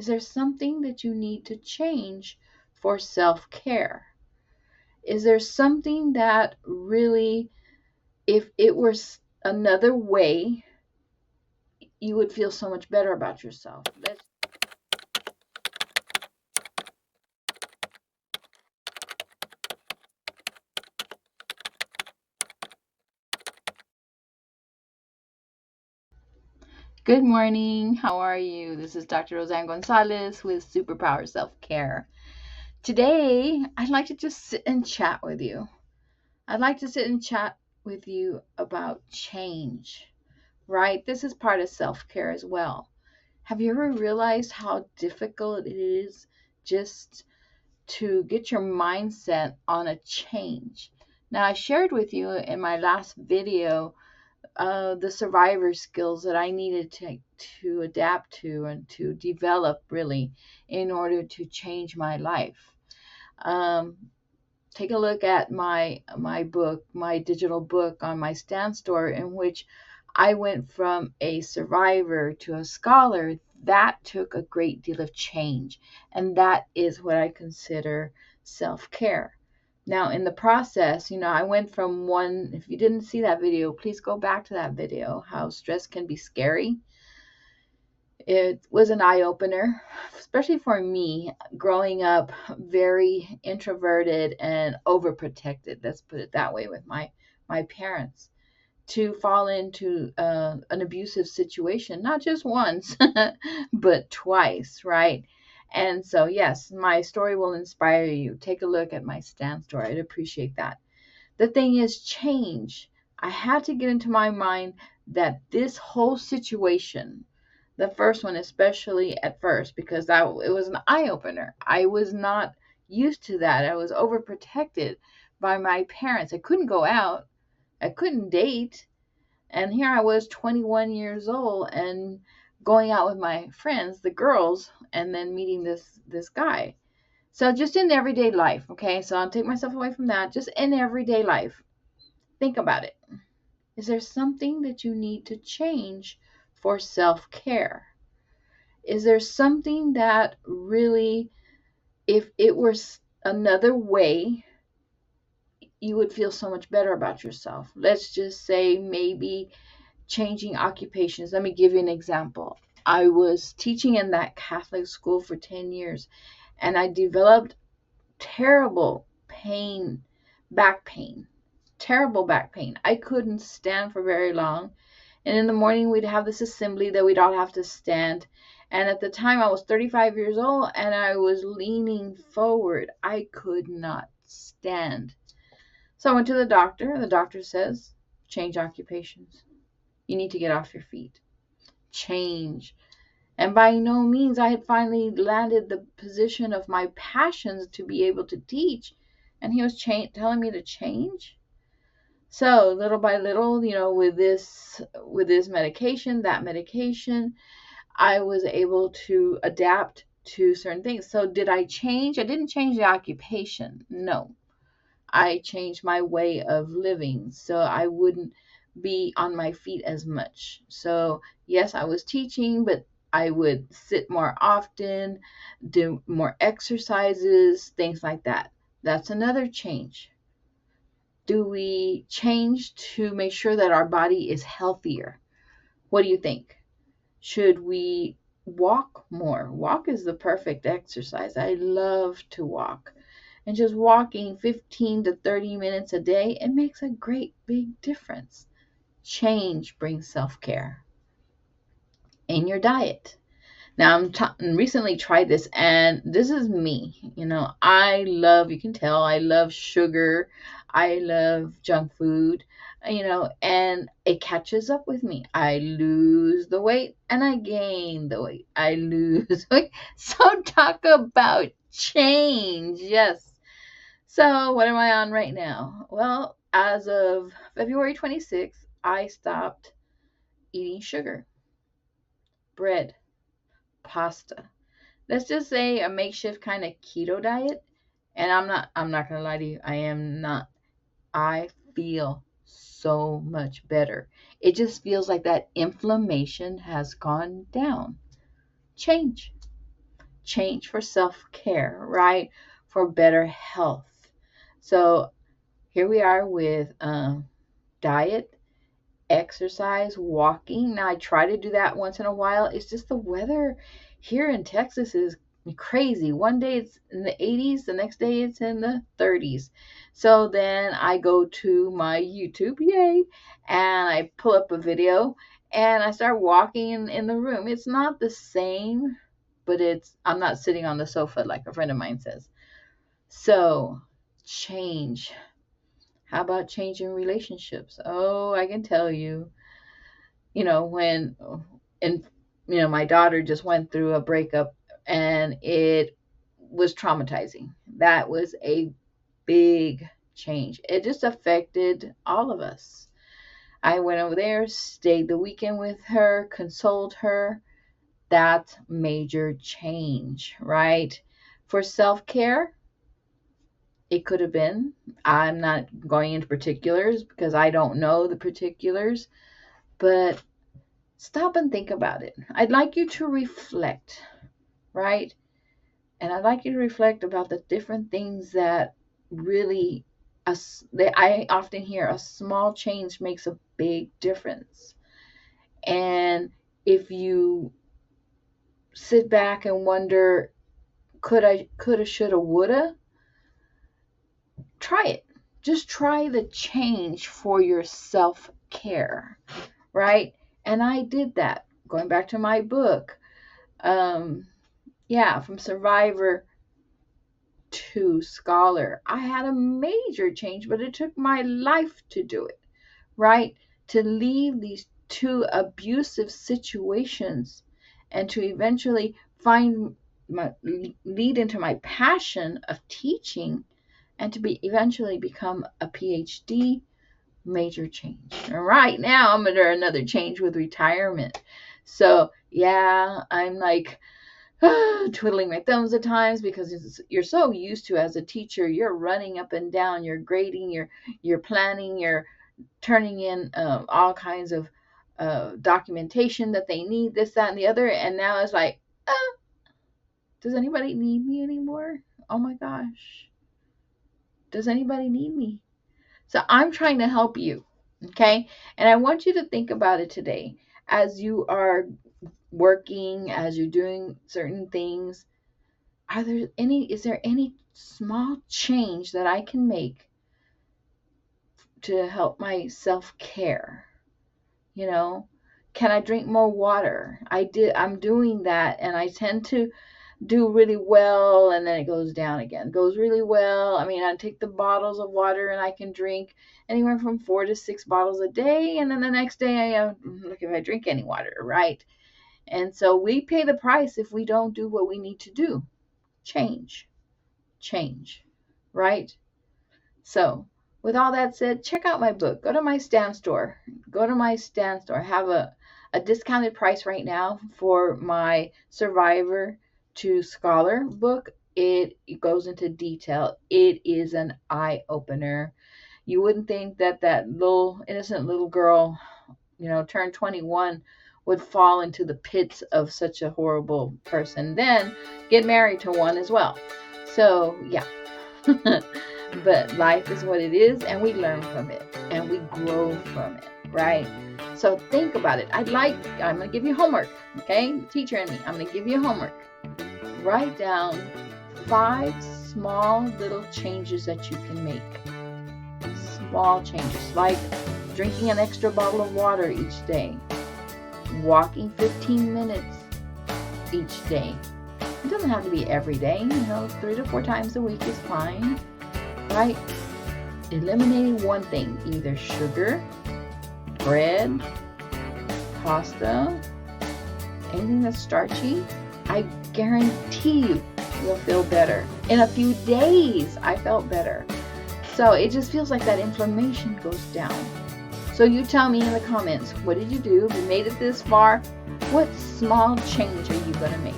Is there something that you need to change for self-care? Is there something that really, if it were another way, you would feel so much better about yourself? Good morning. How are you? This is Dr. Roseanne Gonzalez with Superpower Self Care. Today, I'd like to just sit and chat with you. I'd like to sit and chat with you about change, right? This is part of self care as well. Have you ever realized how difficult it is just to get your mindset on a change? Now, I shared with you in my last video the survivor skills that I needed to adapt to and to develop really in order to change my life. Um, Take a look at my book, my digital book on my Stand store, in which I went from a survivor to a scholar. That took a great deal of change, and that is what I consider self-care. Now, in the process, I went from one, if you didn't see that video, please go back to that video, how stress can be scary. It was an eye opener, especially for me, growing up very introverted and overprotected. Let's put it that way with my parents. To fall into an abusive situation, not just once, but twice, right? And so, yes, my story will inspire you. Take a look at my Stand story. I'd appreciate that. The thing is, change. I had to get into my mind that this whole situation, the first one, especially at first, because it was an eye opener. I was not used to that. I was overprotected by my parents. I couldn't go out. I couldn't date. And here I was, 21 years old, and going out with my friends, the girls, and then meeting this guy. So just in everyday life, okay? So I'll take myself away from that. Just in everyday life, think about it. Is there something that you need to change for self-care? Is there something that really, if it were another way, you would feel so much better about yourself? Let's just say maybe changing occupations. Let me give you an example. I was teaching in that Catholic school for 10 years, and I developed terrible pain, back pain, terrible back pain. I couldn't stand for very long. And in the morning, we'd have this assembly that we'd all have to stand. And at the time, I was 35 years old and I was leaning forward. I could not stand. So I went to the doctor. The doctor says, change occupations. You need to get off your feet. Change. And by no means, I had finally landed the position of my passions to be able to teach. And he was telling me to change. So little by little, with this medication, that medication, I was able to adapt to certain things. So did I change? I didn't change the occupation. No. I changed my way of living so I wouldn't be on my feet as much. So yes, I was teaching, but I would sit more often, do more exercises, things like that. That's another change. Do we change to make sure that our body is healthier? What do you think? Should we walk more? Walk is the perfect exercise. I love to walk. And just walking 15 to 30 minutes a day, it makes a great big difference. Change brings self-care in your diet. Now, recently tried this, and this is me. You can tell, I love sugar. I love junk food, and it catches up with me. I lose the weight and I gain the weight. I lose weight. So talk about change. Yes. So what am I on right now? Well, as of February 26th, I stopped eating sugar, bread, pasta. Let's just say a makeshift kind of keto diet. And I'm not gonna lie to you, I am not. I feel so much better. It just feels like that inflammation has gone down. Change. change for self-care, right? For better health. So here we are with diet, exercise, walking. Now I try to do that once in a while. It's just the weather here in Texas is crazy. One day it's in the 80s, the next day it's in the 30s. So then I go to my YouTube, yay, and I pull up a video and I start walking in the room. It's not the same, but I'm not sitting on the sofa like a friend of mine says. So change. How about changing relationships? Oh, I can tell you, when and my daughter just went through a breakup and it was traumatizing. That was a big change. It just affected all of us. I went over there, stayed the weekend with her, consoled her. That's major change, right? For self-care, it could have been, I'm not going into particulars because I don't know the particulars, but stop and think about it. I'd like you to reflect, right? And I'd like you to reflect about the different things that really, I often hear a small change makes a big difference. And if you sit back and wonder, coulda, shoulda, woulda, try it. Just try the change for your self-care, right? And I did that. Going back to my book, from survivor to scholar, I had a major change, but it took my life to do it, right? To leave these two abusive situations and to eventually lead into my passion of teaching and to eventually become a PhD. Major change. Right now I'm under another change with retirement. So yeah, I'm like twiddling my thumbs at times because you're so used to, as a teacher, you're running up and down, you're grading, you're planning, you're turning in all kinds of documentation that they need, this, that, and the other. And now it's like, does anybody need me anymore? Oh my gosh. Does anybody need me? So I'm trying to help you, okay? And I want you to think about it today as you are working, as you're doing certain things. Is there any small change that I can make to help my self-care? Can I drink more water? I'm doing that, and I tend to do really well, and then it goes down again. Goes really well. I mean, I take the bottles of water and I can drink anywhere from 4 to 6 bottles a day, and then the next day look if I drink any water, right? And so we pay the price if we don't do what we need to do. Change, right? So with all that said, check out my book. Go to my stand store. I have a discounted price right now for my Survivor to Scholar book. It goes into detail. It is an eye opener. You wouldn't think that little innocent little girl, turned 21, would fall into the pits of such a horrible person. Then get married to one as well. So yeah. But life is what it is, and we learn from it and we grow from it, right? So think about it. I'm going to give you homework, okay? The teacher and me, I'm going to give you homework. Write down 5 small little changes that you can make. Small changes, like drinking an extra bottle of water each day, walking 15 minutes each day. It doesn't have to be every day, 3 to 4 times a week is fine, right? Eliminating one thing, either sugar, bread, pasta, anything that's starchy. I guarantee you'll feel better. In a few days, I felt better. So it just feels like that inflammation goes down. So you tell me in the comments, what did you do? If you made it this far, what small change are you going to make?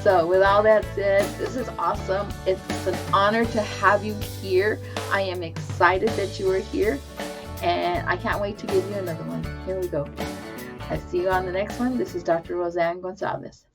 So with all that said, this is awesome. It's an honor to have you here. I am excited that you are here, and I can't wait to give you another one. Here we go. I see you on the next one. This is Dr. Roseanne Gonzalez.